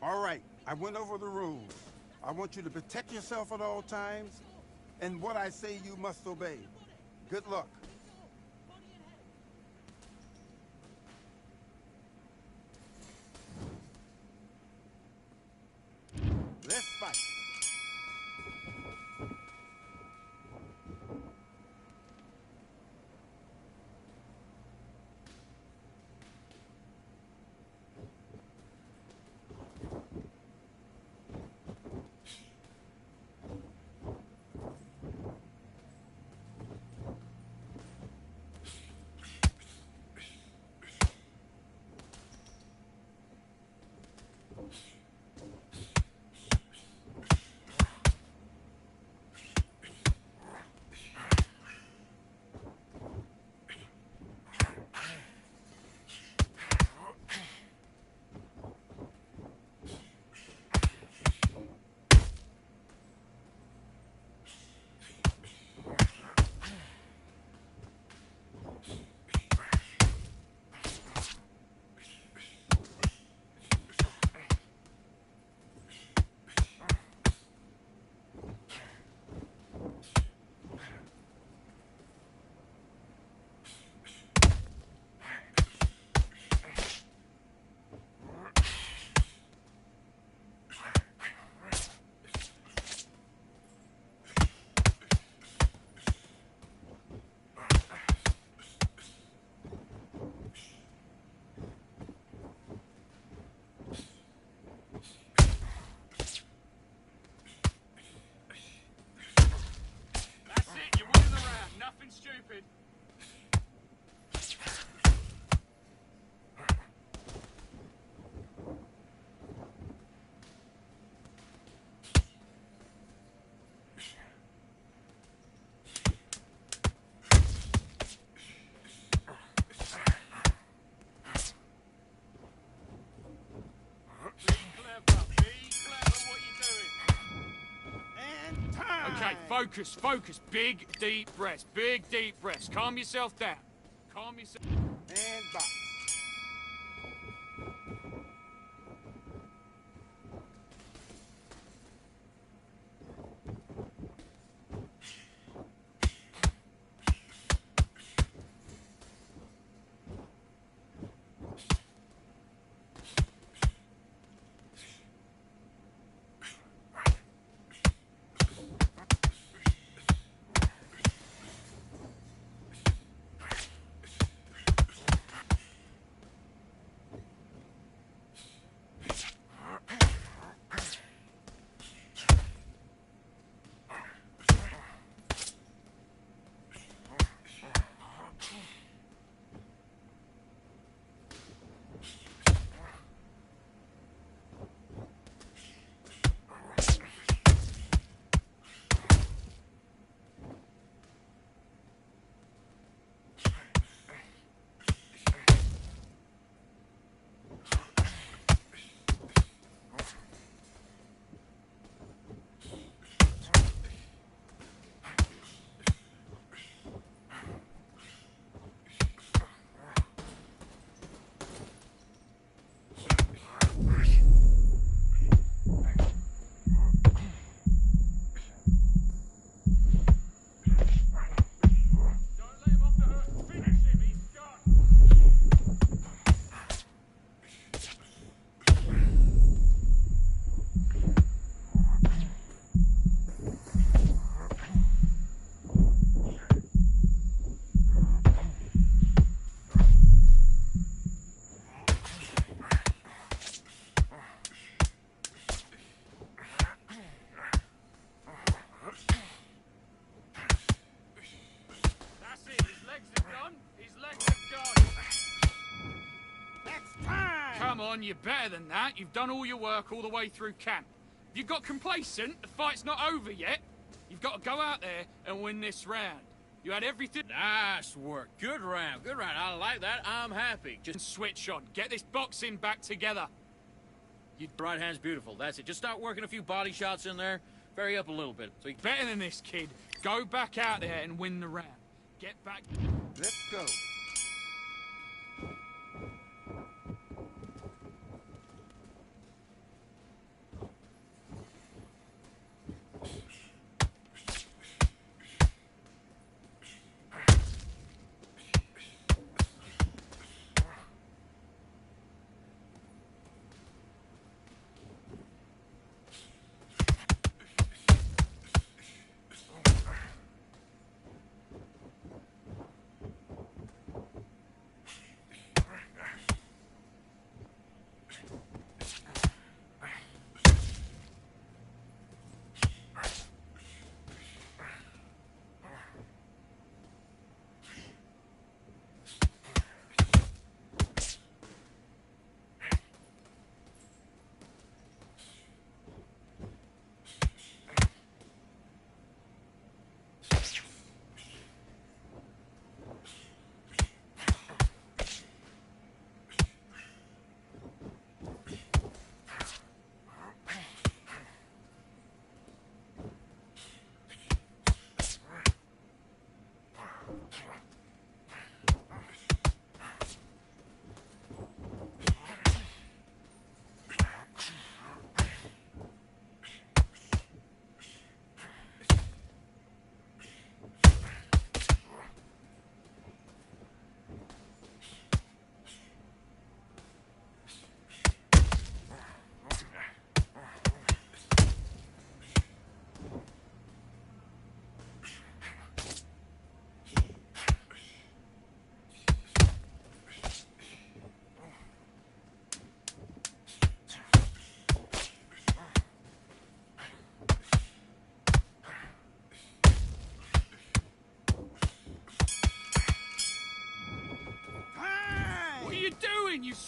All right, I went over the rules. I want you to protect yourself at all times, and what I say you must obey. Good luck. Let's fight. Stupid. Okay, focus, focus. Big, deep breaths. Big, deep breaths. Calm yourself down. Calm yourself. And box. Come on, you're better than that. You've done all your work all the way through camp. You got complacent? The fight's not over yet. You've got to go out there and win this round. You had everything. Nice work. Good round. Good round. I like that. I'm happy. Just switch on. Get this boxing back together. Your right hand's beautiful. That's it. Just start working a few body shots in there. Vary up a little bit. So better than this, kid. Go back out there and win the round. Get back. Let's go.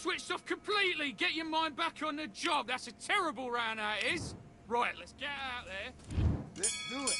switched off completely. Get your mind back on the job. That's a terrible round, that is. Right, let's get out there. Let's do it.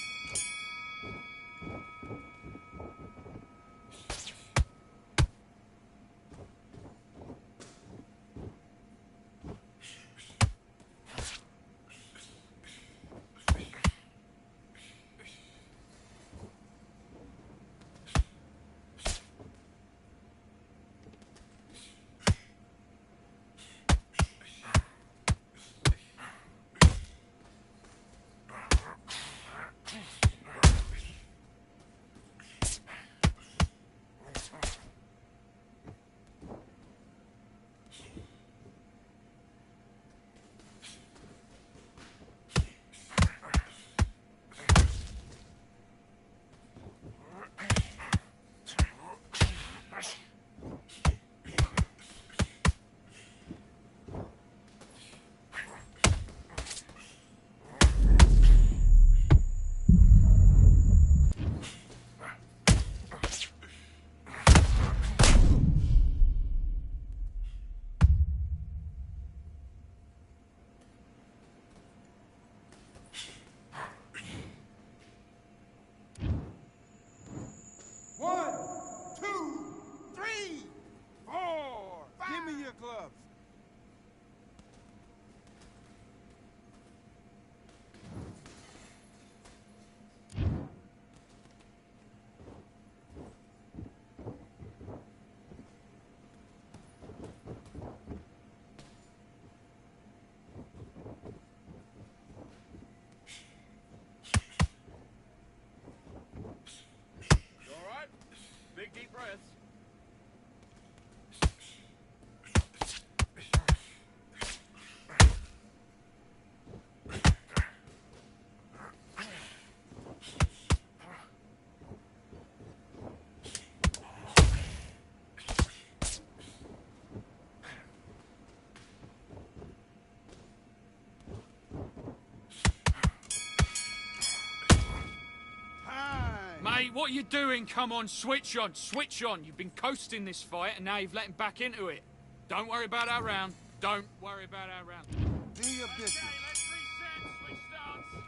Gloves. You all right? Big deep breaths. Mate, what are you doing? Come on, switch on, switch on. You've been coasting this fight, and now you've let him back into it. Don't worry about our round. Don't worry about our round. Do your business. Okay, let's reset. Switch starts.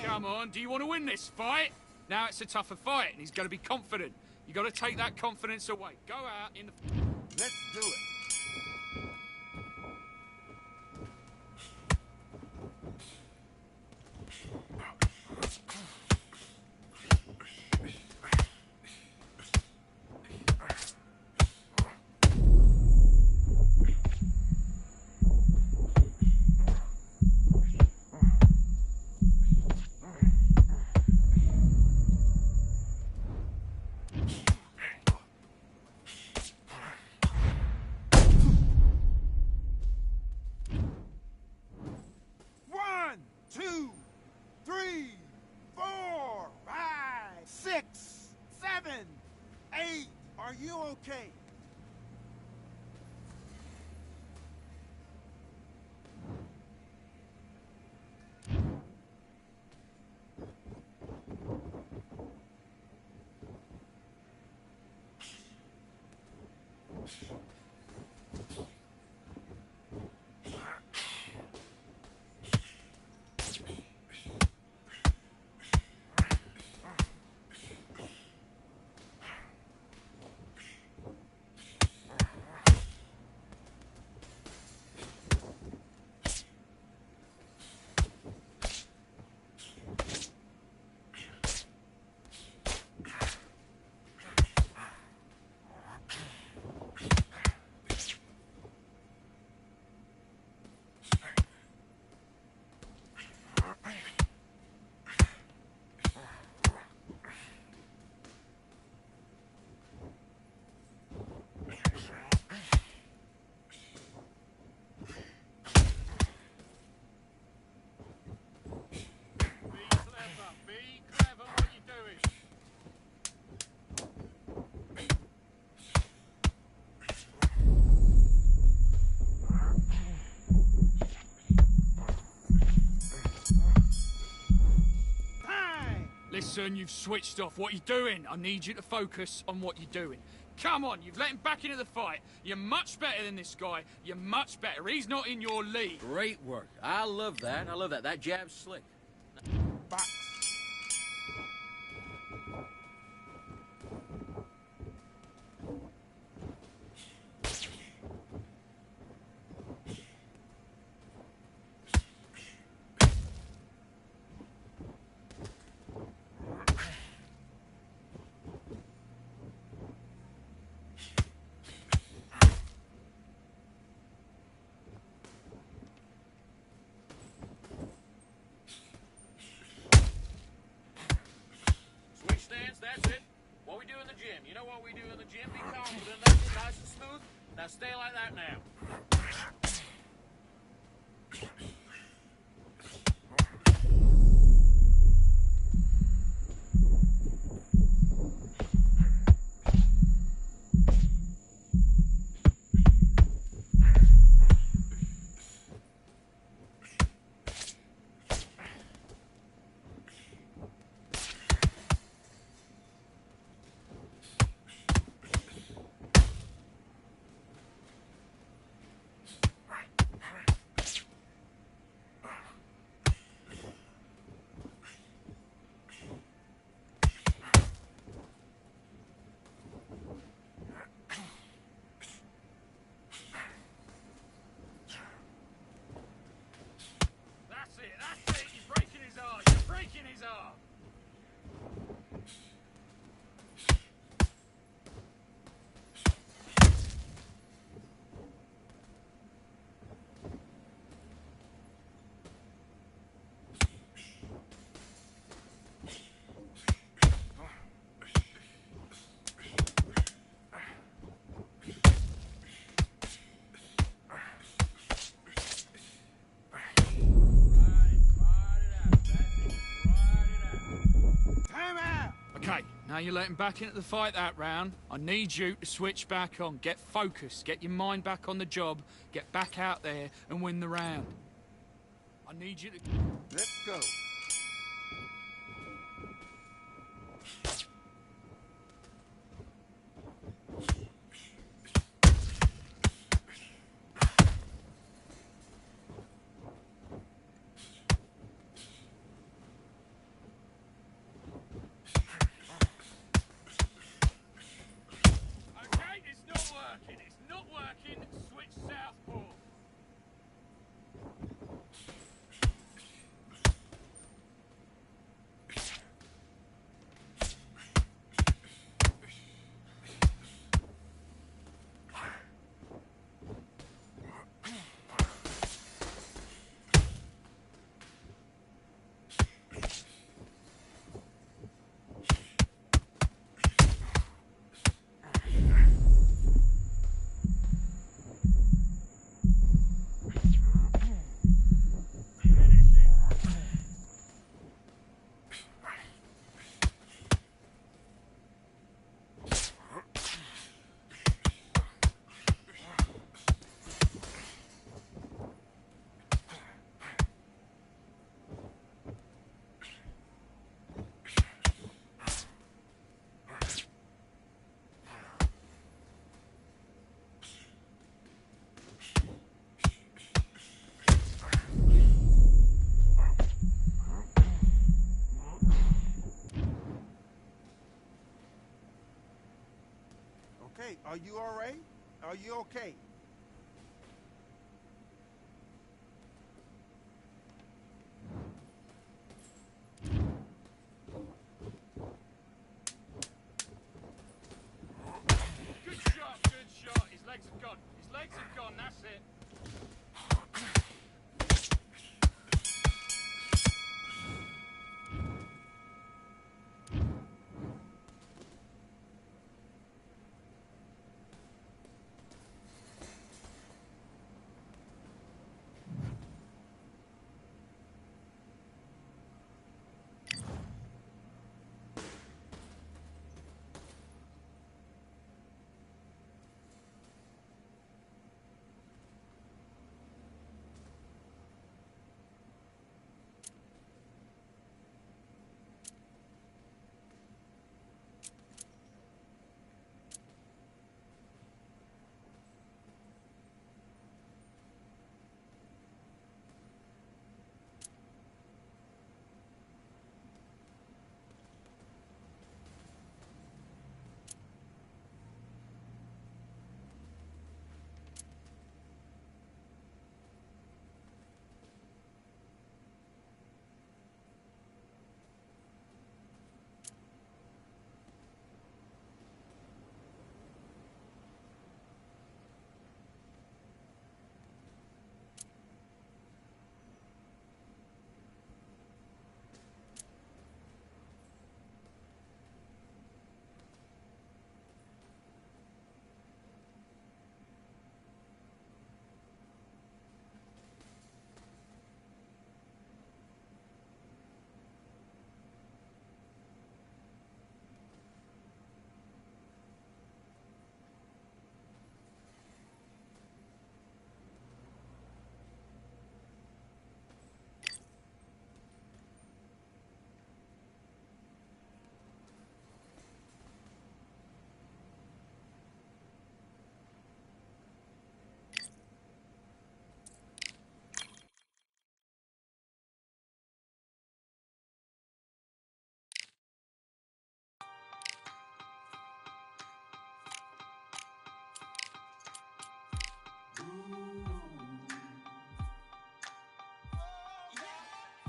Come on, do you want to win this fight? Now it's a tougher fight, and he's going to be confident. You got to take that confidence away. Go out in the... Let's do it. okay. Listen, you've switched off. What are you doing? I need you to focus on what you're doing. Come on, you've let him back into the fight. You're much better than this guy. You're much better. He's not in your league. Great work. I love that. I love that. That jab's slick. Box. That's it. What we do in the gym. You know what we do in the gym? Be confident. That's it. Nice and smooth. Now stay like that now. That's it. You're breaking his arm. You're breaking his arm. Okay, now you're letting back into the fight that round. I need you to switch back on. Get focused. Get your mind back on the job. Get back out there and win the round. I need you to... Let's go. It's not working. Switch southpaw. you all right? Are you okay? Good shot, good shot. His legs have gone. His legs have gone, that's it.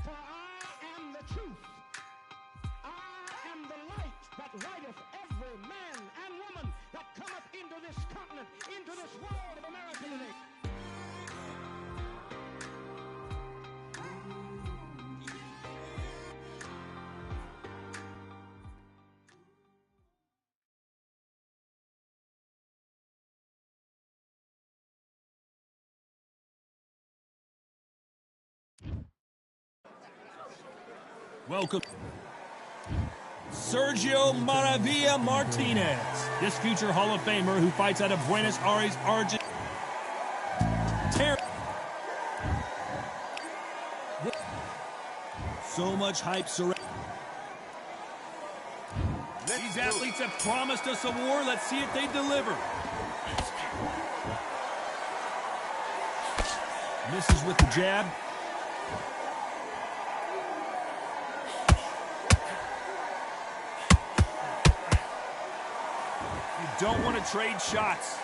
For I am the truth. I am the light that lighteth every man and woman that cometh into this continent, into this world of America today. Welcome, Sergio Maravilla Martinez, this future Hall of Famer who fights out of Buenos Aires, Argentina. So much hype surrounding. These athletes have promised us a war. Let's see if they deliver. Misses with the jab. You don't want to trade shots.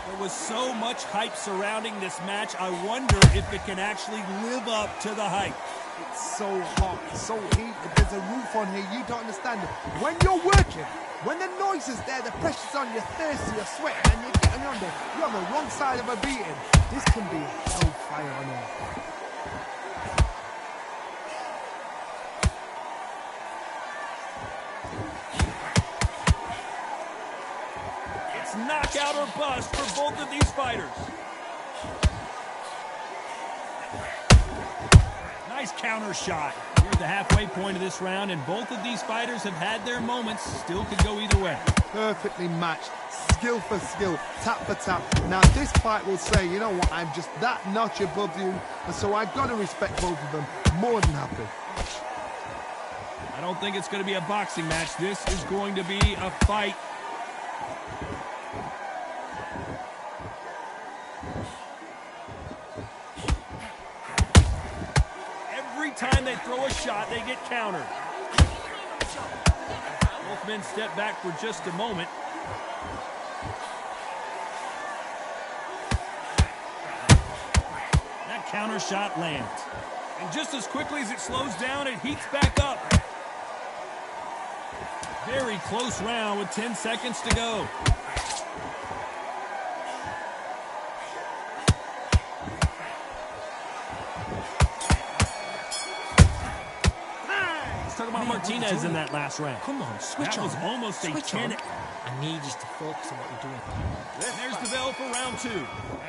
There was so much hype surrounding this match. I wonder if it can actually live up to the hype. It's so hot, it's so heated. There's a roof on here, you don't understand it. When you're working, when the noise is there, the pressure's on, you're thirsty, you're sweating, and you're getting under. You're on the wrong side of a beating. This can be hellfire on here. It's knockout or bust for both of these fighters. Nice counter shot. We're at the halfway point of this round, and both of these fighters have had their moments. Still could go either way. Perfectly matched, skill for skill, tap for tap. Now this fight will say, you know what, I'm just that notch above you, and so I've got to respect both of them. More than happy. I don't think it's going to be a boxing match. This is going to be a fight. Every time they throw a shot, they get countered. Both men step back for just a moment. That counter shot lands. And just as quickly as it slows down, it heats back up. Very close round with 10 seconds to go. Let's talk about Martinez in that last round. Come on, switch on. That was almost a 10. I need you to focus on what you're doing. There's the bell for round 2.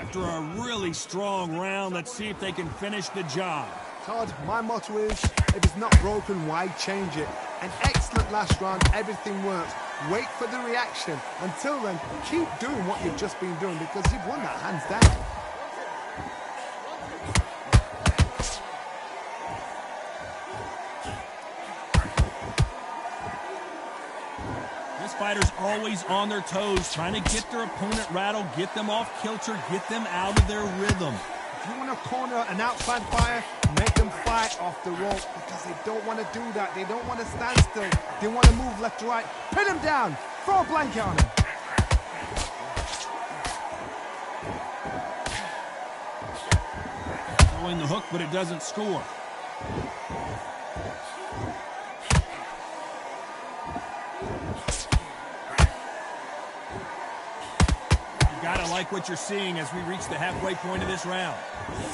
After a really strong round, let's see if they can finish the job. Todd, my motto is, if it's not broken, why change it? An excellent last round, everything works. Wait for the reaction. Until then, keep doing what you've just been doing because you've won that hands down. This fighter's always on their toes, trying to get their opponent rattled, get them off kilter, get them out of their rhythm. If you want to corner an outside fighter, make them fight off the rope because they don't want to do that. They don't want to stand still. They want to move left to right. Pin him down. Throw a blanket on him. Throwing the hook, but it doesn't score. Gotta like what you're seeing as we reach the halfway point of this round.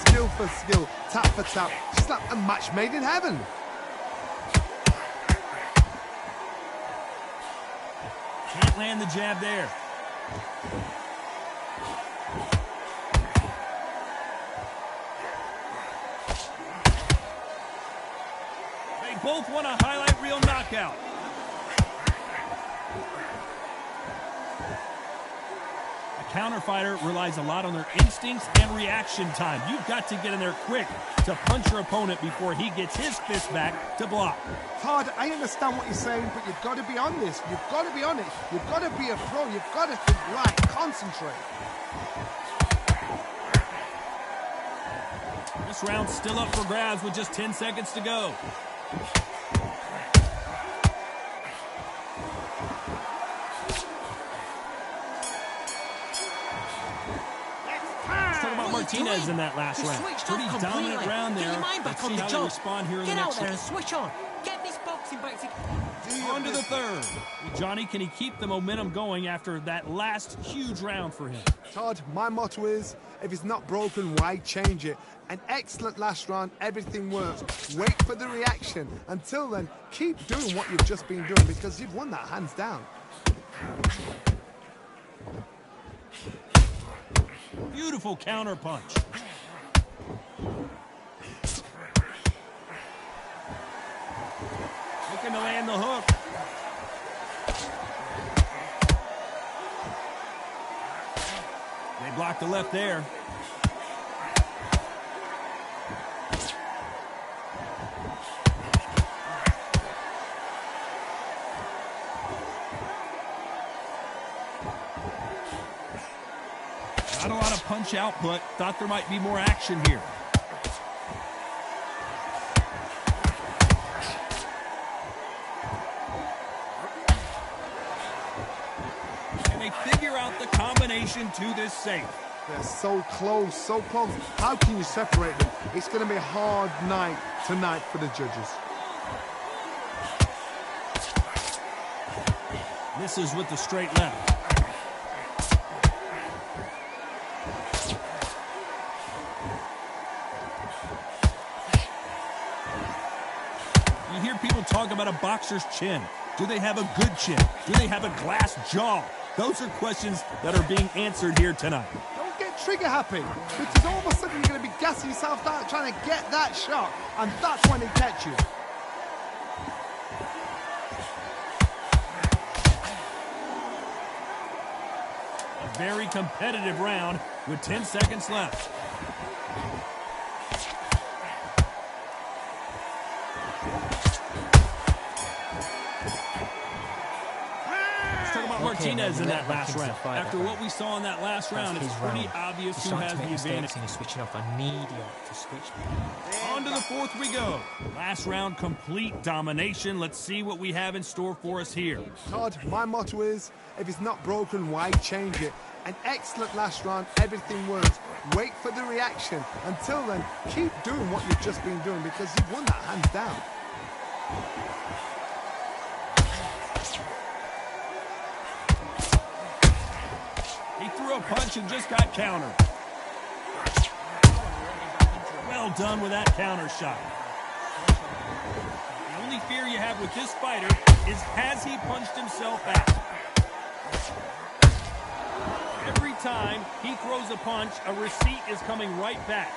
Skill for skill, tap for tap, just like a match made in heaven. Can't land the jab there. They both want a highlight reel knockout. Counter fighter relies a lot on their instincts and reaction time. You've got to get in there quick to punch your opponent before he gets his fist back to block. Todd, I understand what you're saying, but you've got to be on this. You've got to be on it. You've got to be a pro. You've got to think right. Concentrate. This round's still up for grabs with just 10 seconds to go. Martinez in that last round. Pretty dominant round there. Get your mind back on the job. Respond here in Get the out next there and switch on. Get this boxing back together. On to the third. Johnny, can he keep the momentum going after that last huge round for him? Todd, my motto is, if it's not broken, why change it? An excellent last round, everything works. Wait for the reaction. Until then, keep doing what you've just been doing because you've won that hands down. Beautiful counter punch. Looking to land the hook. They blocked the left there. Not a lot of punch output. Thought there might be more action here. And they figure out the combination to this safe. They're so close, so close. How can you separate them? It's going to be a hard night tonight for the judges. Misses with the straight left. You hear people talk about a boxer's chin. Do they have a good chin? Do they have a glass jaw? Those are questions that are being answered here tonight. Don't get trigger happy, because all of a sudden you're going to be gassing yourself out trying to get that shot, and that's when they catch you. A very competitive round with 10 seconds left. Martinez in let that him back last into the round. fight After that what we saw in that last round, That's it's his pretty round. obvious He's who starting has to the make mistakes advantage. and he's switching off. I need you to switch. On to the fourth we go. Last round, complete domination. Let's see what we have in store for us here. Todd, my motto is, if it's not broken, why change it? An excellent last round, everything works. Wait for the reaction. Until then, keep doing what you've just been doing because you've won that hands down. He threw a punch and just got countered. Well done with that counter shot. The only fear you have with this fighter is, has he punched himself out? Every time he throws a punch, a receipt is coming right back.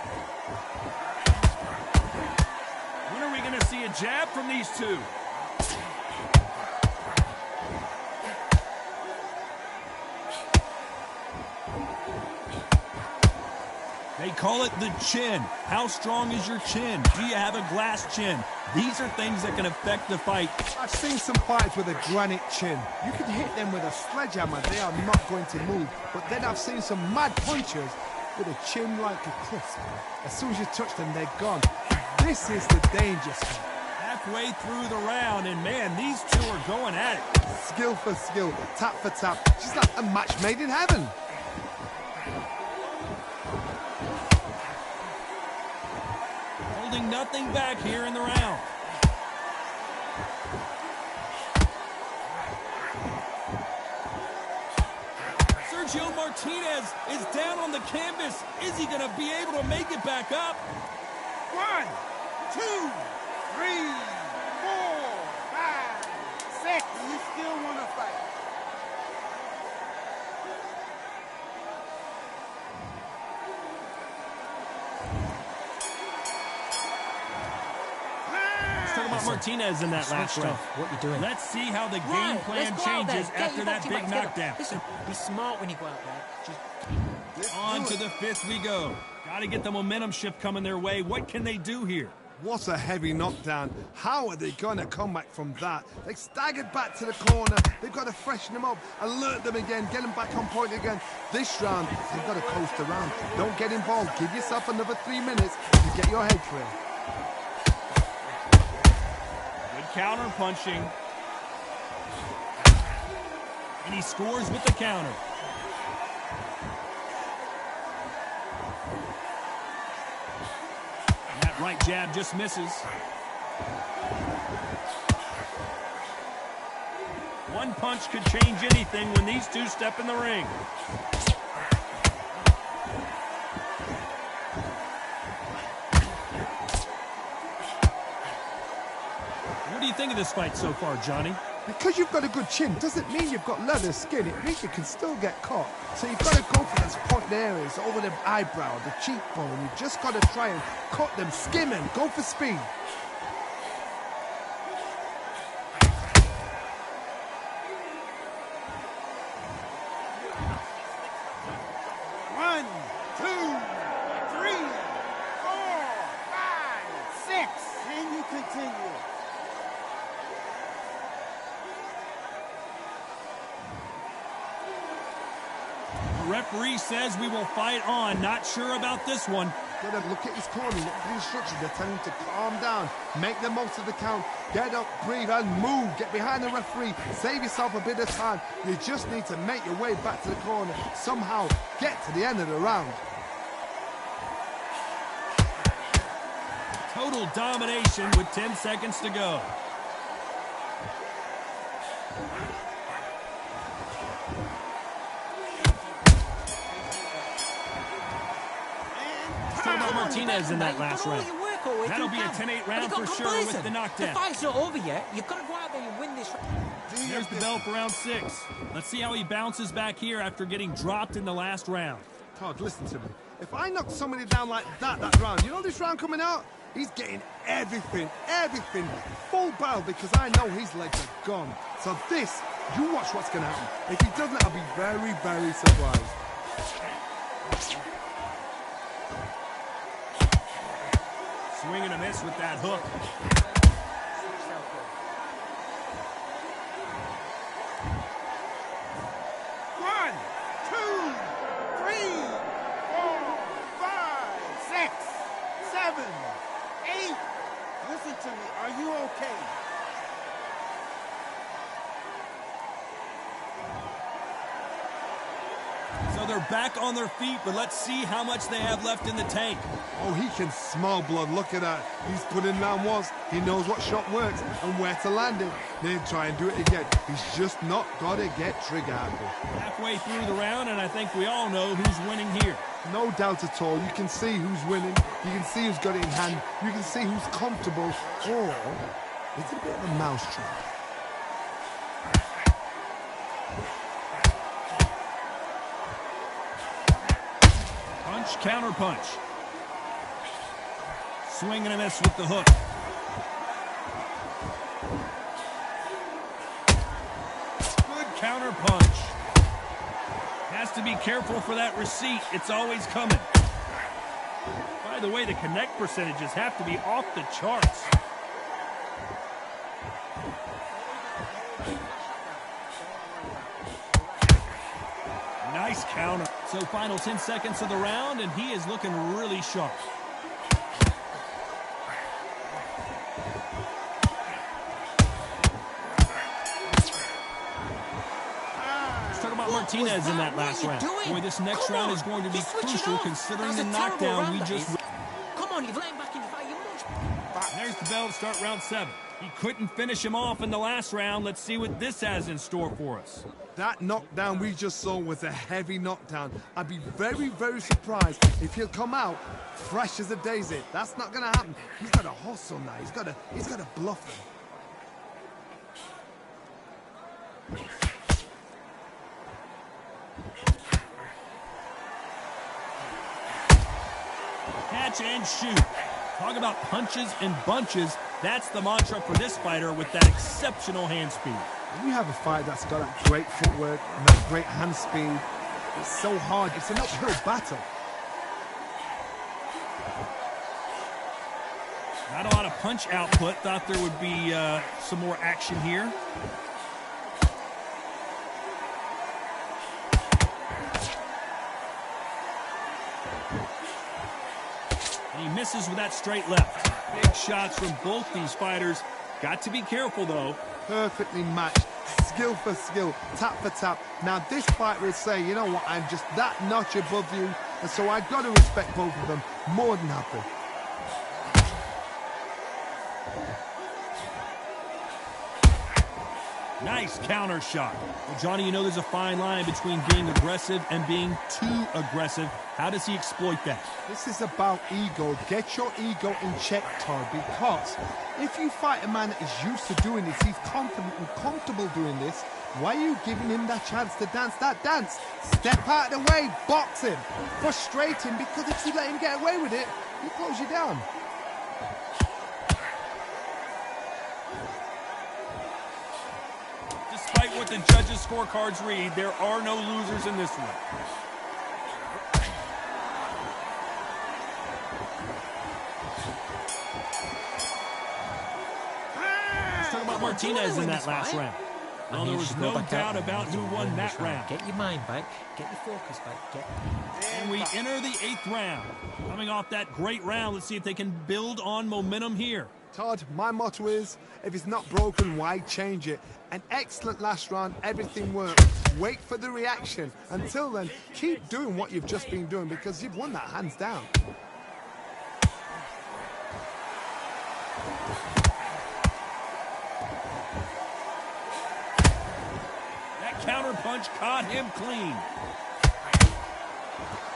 When are we going to see a jab from these two? They call it the chin. How strong is your chin? Do you have a glass chin? These are things that can affect the fight. I've seen some fighters with a granite chin. You can hit them with a sledgehammer, they are not going to move. But then I've seen some mad punchers with a chin like a crisp. As soon as you touch them, they're gone. This is the danger spot. Halfway through the round, and man, these two are going at it. Skill for skill, tap for tap. She's like a match made in heaven. Holding nothing back here in the round. Sergio Martinez is down on the canvas. Is he going to be able to make it back up? 1, 2, 3, 4, 5, 6. You still want to fight? Let's talk about Martinez in that last Switched round. off. What you doing? Let's see how the game Right, plan let's go out there. changes Get after your that boxing big back together. knockdown. Listen, be smart when you go out there. Just On to the fifth we go. Got to get the momentum shift coming their way. What can they do here? What a heavy knockdown. How are they going to come back from that? They staggered back to the corner. They've got to freshen them up, alert them again, get them back on point again. This round, they've got to coast around. Don't get involved. Give yourself another 3 minutes to get your head clear. Good counter punching. And he scores with the counter. And that right jab just misses. One punch could change anything when these two step in the ring. What do you think of this fight so far, Johnny? Because you've got a good chin doesn't mean you've got leather skin. It means you can still get caught. So you've got to go for those point areas, over the eyebrow, the cheekbone. You've just got to try and cut them, skim them, go for speed. One, 2, 3, 4, 5, 6. Can you continue? The referee says we will fight on. Not sure about this one. Gotta look at his corner, look at the instructions. They're telling him to calm down, make the most of the count, get up, breathe, and move. Get behind the referee, save yourself a bit of time. You just need to make your way back to the corner. Somehow get to the end of the round. Total domination with 10 seconds to go. Still about Martinez in that last round. That'll be a 10-8 round for sure with the knockdown. The fight's not over yet. You've got to go out there and win this. There's the bell for round 6. Let's see how he bounces back here after getting dropped in the last round. Todd, listen to me. If I knock somebody down like that round, you know this round coming out? He's getting everything, full barrel because I know his legs are gone. So this, you watch what's going to happen. If he doesn't, I'll be very, very surprised. Swing and a miss with that hook. they're back on their feet, but let's see how much they have left in the tank. Oh, he can smell blood. Look at that. He's put in down once. He knows what shot works and where to land it. Then try and do it again. He's just not got to get trigger happy. Halfway through the round, and I think we all know who's winning here. No doubt at all. You can see who's winning. You can see who's got it in hand. You can see who's comfortable. Or it's a bit of a mousetrap. Punch, counter punch. Swing and a miss with the hook. Good counter punch. Has to be careful for that receipt. It's always coming. By the way, the connect percentages have to be off the charts. Nice counter. So final 10 seconds of the round, and he is looking really sharp. Martinez in that last round. Boy, this next round is going to be crucial considering the knockdown we just... Come on, you've let him back in the fight. You must... There's the bell to start round 7. He couldn't finish him off in the last round. Let's see what this has in store for us. That knockdown we just saw was a heavy knockdown. I'd be very, very surprised if he'll come out fresh as a daisy. That's not going to happen. He's got to hustle now. He's got to bluff them. Catch and shoot. Talk about punches and bunches. That's the mantra for this fighter with that exceptional hand speed. When you have a fight that's got that great footwork and that great hand speed, it's so hard. It's an uphill battle. Not a lot of punch output. Thought there would be some more action here. He misses with that straight left. Big shots from both these fighters. Got to be careful, though. Perfectly matched. Skill for skill. Tap for tap. Now, this fighter is saying, you know what, I'm just that notch above you. And so I've got to respect both of them. More than happy. Nice counter shot. Well, Johnny, you know there's a fine line between being aggressive and being too aggressive. How does he exploit that? This is about ego. Get your ego in check, Todd, because if you fight a man that is used to doing this, he's confident and comfortable doing this, why are you giving him that chance to dance that dance? Step out of the way, box him, frustrate him, because if you let him get away with it, he close you down. Despite what the judges' scorecards read, there are no losers in this one. Let's talk about Martinez in that last round. Well, there was no doubt about who won that round. Get your mind back. Get your focus back. And we enter the 8th round. Coming off that great round, let's see if they can build on momentum here. Todd, my motto is, if it's not broken, why change it? An excellent last round, everything worked. Wait for the reaction. Until then, keep doing what you've just been doing because you've won that hands down. That counter punch caught him clean.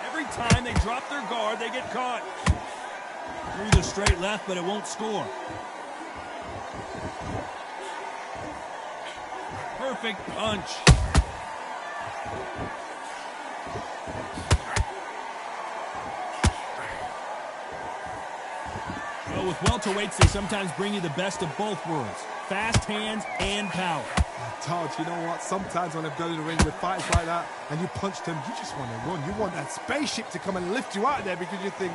Every time they drop their guard, they get caught. Through the straight left, but it won't score. Perfect punch. Well, with welterweights, they sometimes bring you the best of both worlds. Fast hands and power. Todd, you know what? Sometimes when I've gone in the ring with fights like that and you punch them, you just want to run. You want that spaceship to come and lift you out of there because you think,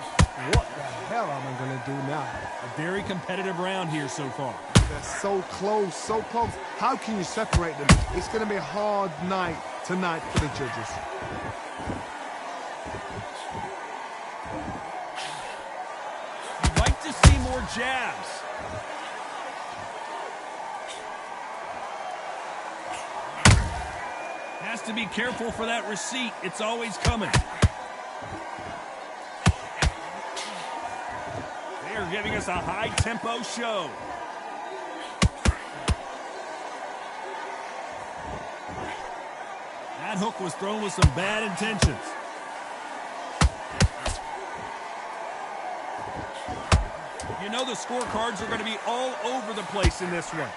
what the hell am I going to do now? A very competitive round here so far. They're so close, so close. How can you separate them? It's going to be a hard night tonight for the judges. You'd like to see more jabs. Has Has to be careful for that receipt. It's always coming. They are giving us a high-tempo show. That hook was thrown with some bad intentions. You know the scorecards are going to be all over the place in this one.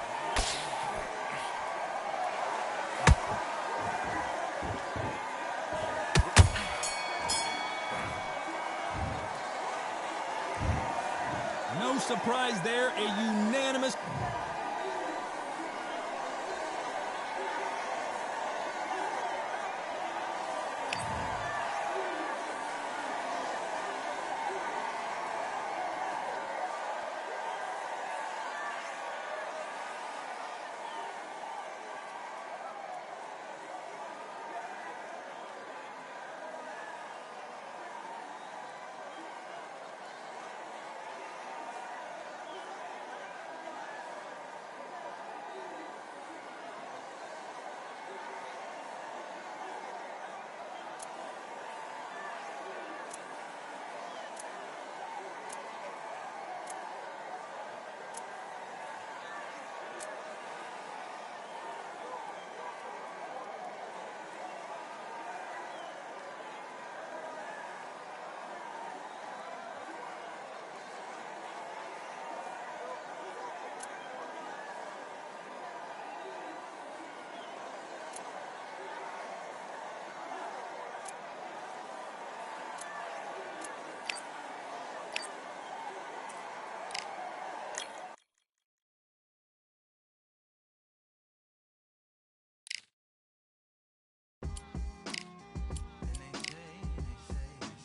No surprise there, a unanimous...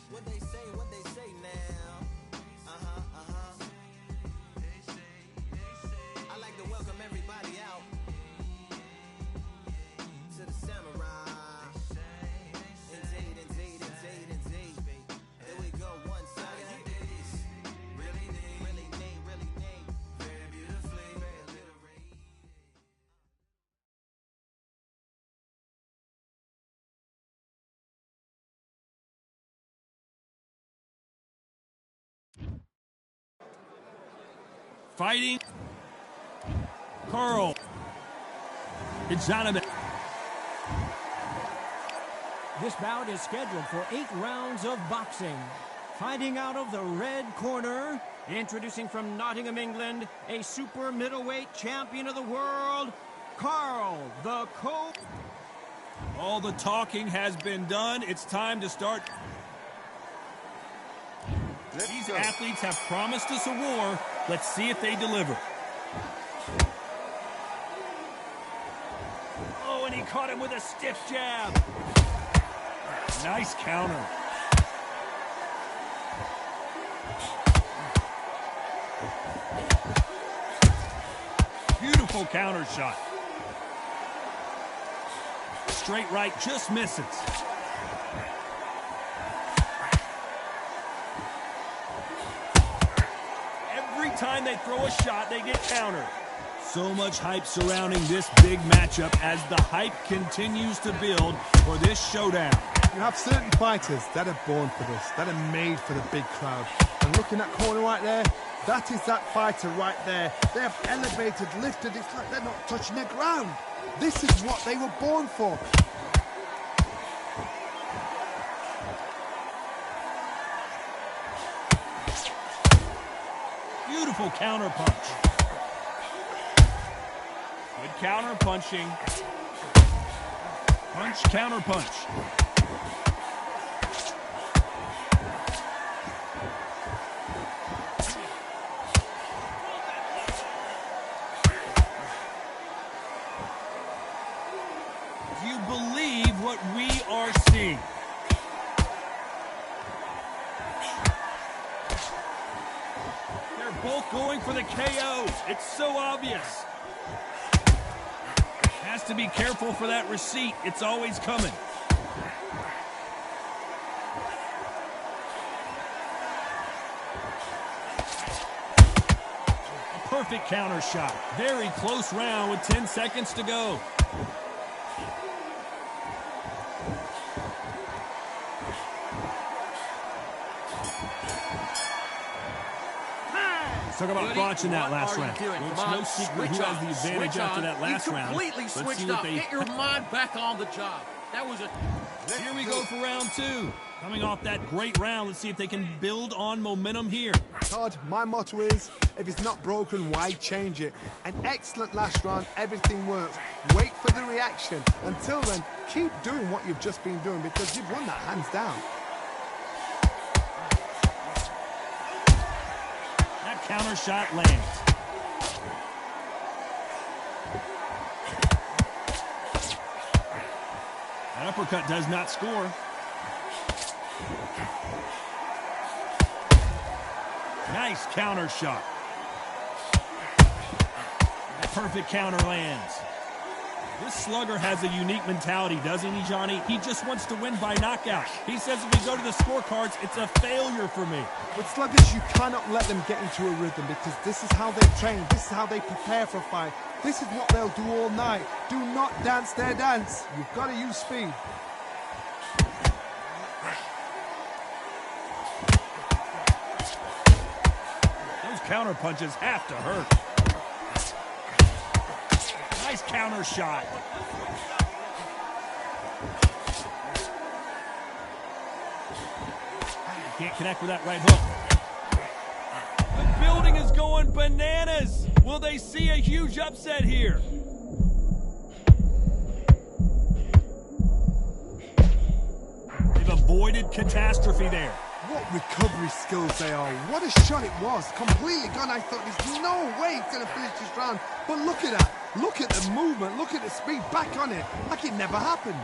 What they say now. I like to welcome everybody out to the samurai. Indeed. Here we go, one side. Really need. Very beautifully, very alliterated. Fighting. Carl. It's Zonovan. This bout is scheduled for 8 rounds of boxing. Fighting out of the red corner, introducing from Nottingham, England, a super middleweight champion of the world, Carl the Coach. All the talking has been done. It's time to start. These athletes have promised us a war. Let's see if they deliver. Oh, and he caught him with a stiff jab. Nice counter. Beautiful counter shot. Straight right just misses. Every time they throw a shot, they get countered. So much hype surrounding this big matchup as the hype continues to build for this showdown. You have certain fighters that are born for this, that are made for the big crowd. And looking at that corner right there, that is that fighter right there. They have elevated, lifted, it's like they're not touching the ground. This is what they were born for. Beautiful counter punch. Good counter punching. Punch, counter punch. Do you believe what we are seeing? They're both going for the KO. It's so obvious. Has to be careful for that receipt. It's always coming. A perfect counter shot. Very close round with 10 seconds to go. Talk about botching that last round. Doing? Well, it's Come on, no secret switch who on, has the advantage switch after on. that last round. You completely Let's see switched what up. they... Get your mind back on the job. That was a... Here we go for round two. Coming off that great round, let's see if they can build on momentum here. Todd, my motto is, if it's not broken, why change it? An excellent last round, everything works. Wait for the reaction. Until then, keep doing what you've just been doing because you've won that hands down. That counter shot lands. That uppercut does not score. Nice counter shot. That perfect counter lands. This slugger has a unique mentality, doesn't he, Johnny? He just wants to win by knockout. He says if we go to the scorecards, it's a failure for me. With sluggers, you cannot let them get into a rhythm because this is how they train. This is how they prepare for a fight. This is what they'll do all night. Do not dance their dance. You've got to use speed. Those counter punches have to hurt. Nice counter shot. Can't connect with that right hook. The building is going bananas. Will they see a huge upset here? They've avoided catastrophe there. What recovery skills they are. What a shot it was. Completely gone. I thought there's no way he's going to finish this round. But look at that. Look at the movement. Look at the speed. Back on it. Like it never happened.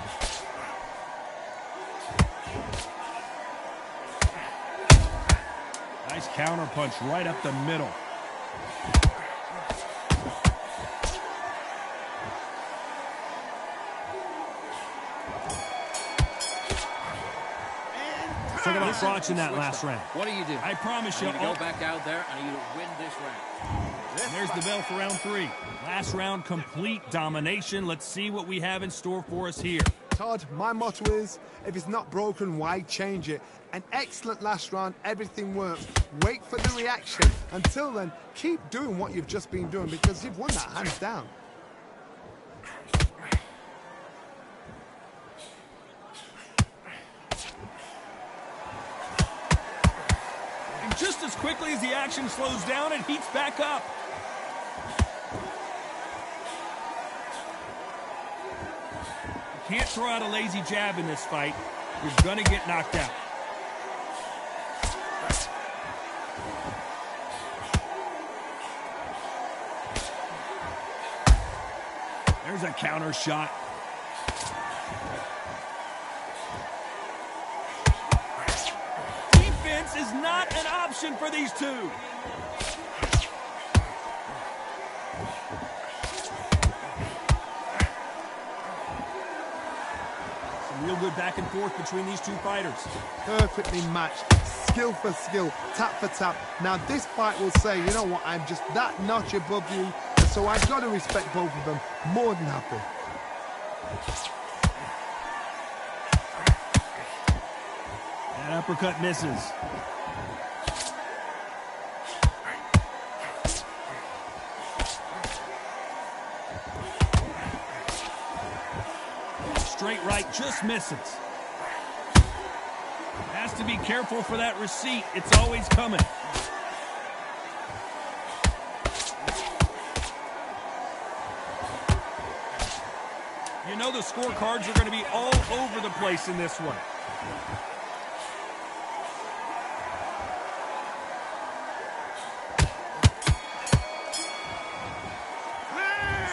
Nice counter punch right up the middle. Talk about watching that last round. What do you do? I promise you. I need to go back out there and I need to win this round. And there's the bell for round three. Last round, complete domination. Let's see what we have in store for us here. Todd, my motto is, if it's not broken, why change it? An excellent last round, everything works. Wait for the reaction. Until then, keep doing what you've just been doing because you've won that hands down. And just as quickly as the action slows down, it heats back up. You can't throw out a lazy jab in this fight. You're going to get knocked out. There's a counter shot. Defense is not an option for these two. Some real good back and forth between these two fighters. Perfectly matched. Skill for skill. Tap for tap. Now this fight will say, you know what, I'm just that notch above you. So I've got to respect both of them. More than happy. That uppercut misses. Straight right just misses. Has to be careful for that receipt. It's always coming. You know the scorecards are going to be all over the place in this one.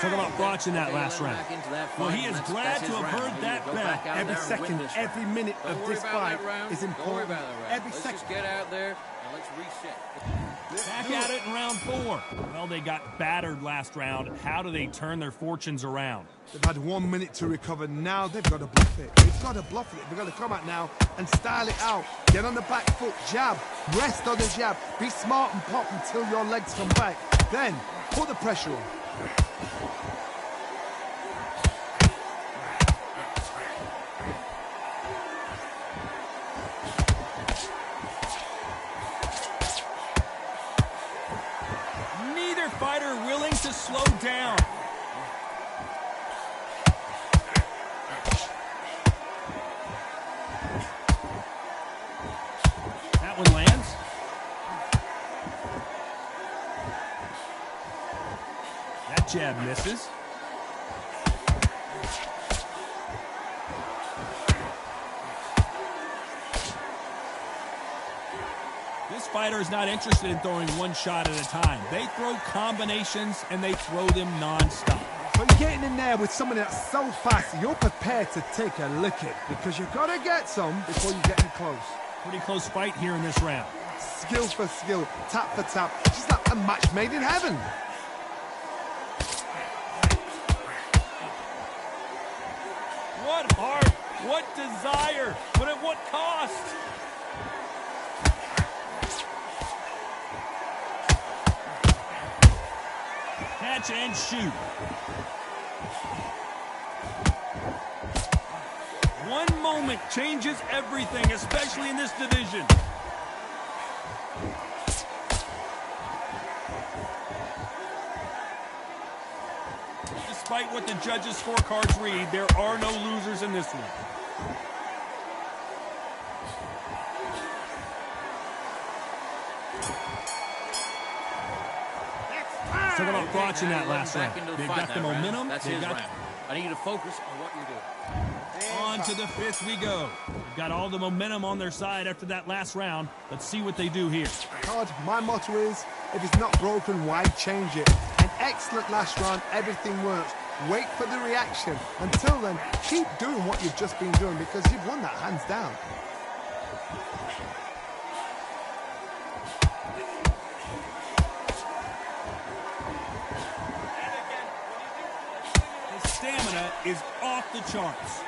Talk about watching that last round. Well, he is glad to have heard that bell. Every second, every minute of this fight is important. Every Let's second. just get out there and let's reset. Back at it in round 4. Well, they got battered last round. How do they turn their fortunes around? They've had 1 minute to recover. Now they've got to bluff it. They've got to bluff it. They've got to come out now and style it out. Get on the back foot, jab, rest on the jab. Be smart and pop until your legs come back. Then put the pressure on. slow down. That one lands. That jab misses. This fighter is not interested in throwing one shot at a time. They throw combinations and they throw them non-stop. So you're getting in there with someone that's so fast, you're prepared to take a licking because you've got to get some before you get in close. Pretty close fight here in this round. Skill for skill, tap for tap. Just like a match made in heaven. What heart, what desire, but at what cost? Catch and shoot. One moment changes everything, especially in this division. Despite what the judges' scorecards read, there are no losers in this one. Talk about watching that last round. They've got the momentum. That's his round. I need you to focus on what you're doing. On to the fifth we go. They've got all the momentum on their side after that last round. Let's see what they do here. Todd, my motto is, if it's not broken, why change it? An excellent last round, everything works. Wait for the reaction. Until then, keep doing what you've just been doing because you've won that hands down. His stamina is off the charts.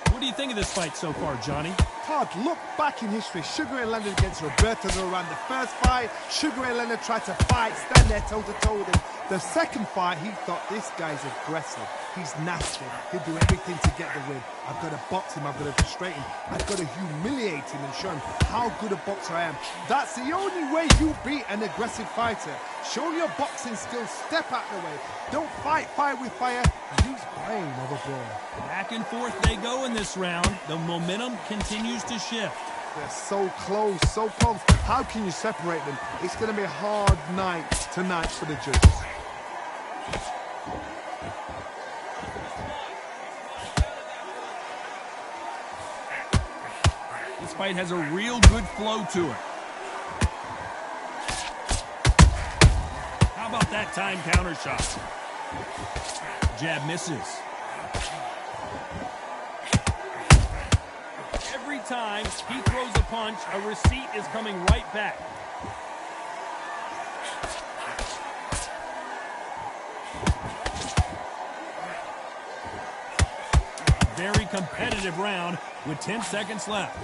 What do you think of this fight so far, Johnny? Todd, look back in history. Sugar Ray Leonard against Roberto Duran. The first fight, Sugar Ray Leonard tried to fight, stand there toe-to-toe with him. The second fight, he thought, this guy's aggressive. He's nasty. He'll do everything to get the win. I've got to box him. I've got to frustrate him. I've got to humiliate him and show him how good a boxer I am. That's the only way you beat an aggressive fighter. Show your boxing skills. Step out of the way. Don't fight fire with fire. Use brain over brawn. Back and forth they go in this round. The momentum continues to shift. They're so close, so close. How can you separate them? It's going to be a hard night tonight for the judges. This fight has a real good flow to it. How about that time counter shot? Jab misses. Every time he throws a punch, a receipt is coming right back. Very competitive round with 10 seconds left.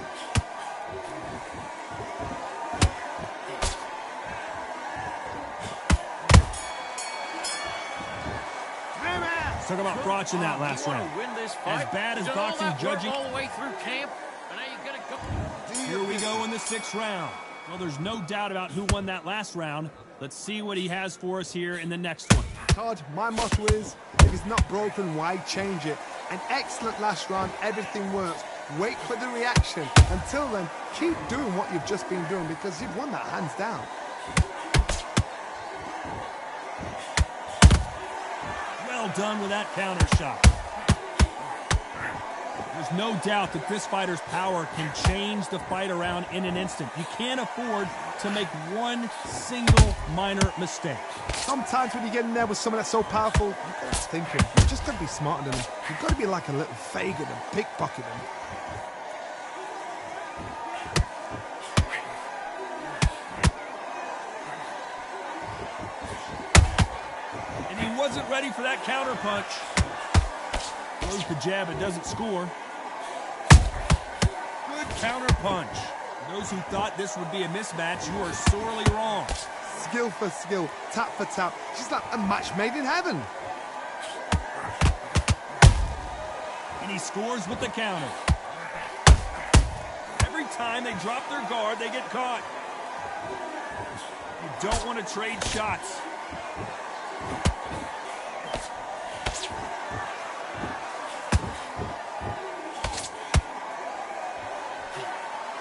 Talk about watching that last round. As bad as boxing judging. All the way through camp, and now you're gonna go. Here we go in the sixth round. Well, there's no doubt about who won that last round. Let's see what he has for us here in the next one. Todd, my motto is, if it's not broken, why change it? An excellent last round, everything works. Wait for the reaction. Until then, keep doing what you've just been doing because you've won that hands down. Well done with that counter shot. There's no doubt that this fighter's power can change the fight around in an instant. You can't afford to make one single minor mistake. Sometimes when you get in there with someone that's so powerful, you've got to think him. You've just got to be smarter than him. You've got to be like a little Fagin and pickpocket him. And he wasn't ready for that counter punch. Throws the jab, it doesn't score. Good counter punch. For those who thought this would be a mismatch, you are sorely wrong. Skill for skill, tap for tap. She's like a match made in heaven. And he scores with the counter. Every time they drop their guard, they get caught. You don't want to trade shots.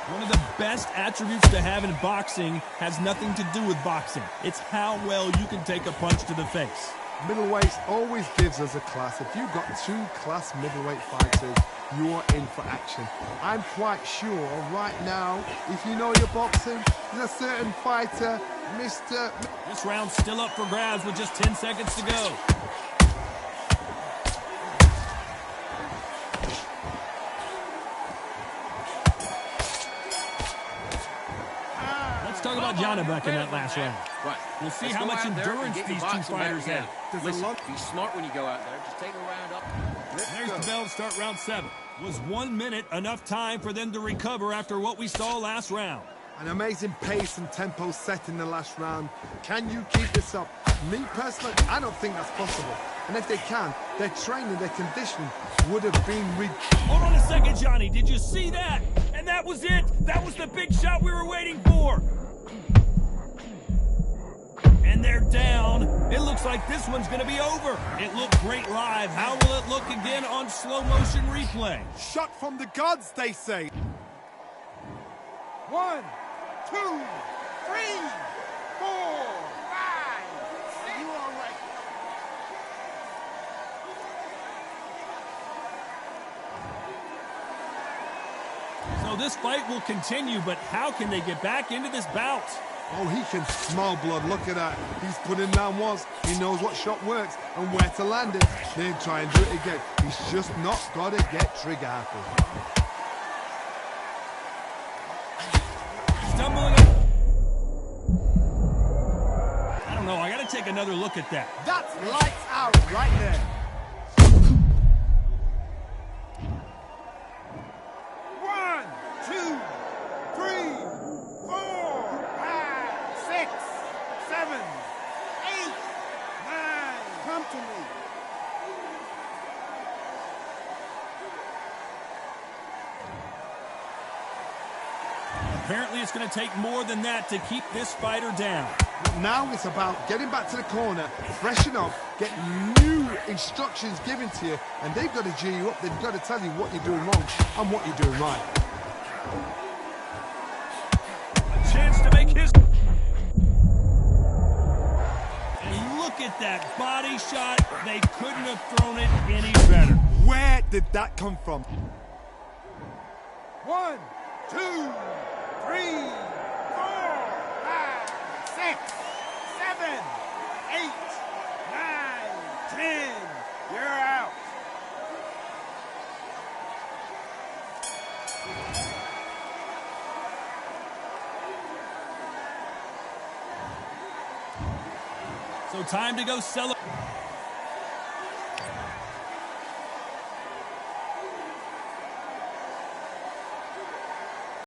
One of the best attributes to have in boxing has nothing to do with boxing. It's how well you can take a punch to the face. Middleweights always gives us a class. If you've got two class middleweight fighters, you're in for action. I'm quite sure right now, if you know your boxing, there's a certain fighter, Mr. This round's still up for grabs with just 10 seconds to go. Let's talk about Johnny back in that last round. Right. We'll see Let's how go much out there and endurance get your these two boxing back fighters together. have. Listen, be smart when you go out there. Just take a round up. There's the bell to start round 7. Was 1 minute enough time for them to recover after what we saw last round? An amazing pace and tempo set in the last round. Can you keep this up? Me personally, I don't think that's possible. And if they can, their training, their conditioning would have been Hold on a second, Johnny. Did you see that? And that was it. That was the big shot we were waiting for. And they're down. It looks like this one's going to be over. It looked great live. How will it look again on slow motion replay? shot from the gods, they say. 1, 2, 3, 4, 5, 6. You all right? So this fight will continue, but how can they get back into this bout? Oh, he can smell blood. Look at that. He's putting down once. He knows what shot works and where to land it. Then try and do it again. He's just not got to get trigger happy. Stumbling up. I don't know. I got to take another look at that. That's lights out right there. 1, 2, 3, 4, 5, 6, 7, 8, 9. Come to me. Apparently, it's going to take more than that to keep this fighter down. Now it's about getting back to the corner, freshen up, get new instructions given to you, and they've got to G you up. They've got to tell you what you're doing wrong and what you're doing right. A chance to make his... And look at that body shot. They couldn't have thrown it any better. Where did that come from? 1, 2, 3, 4, 5, 6, 7, 8, 9, 10. You're out. So time to go celebrate.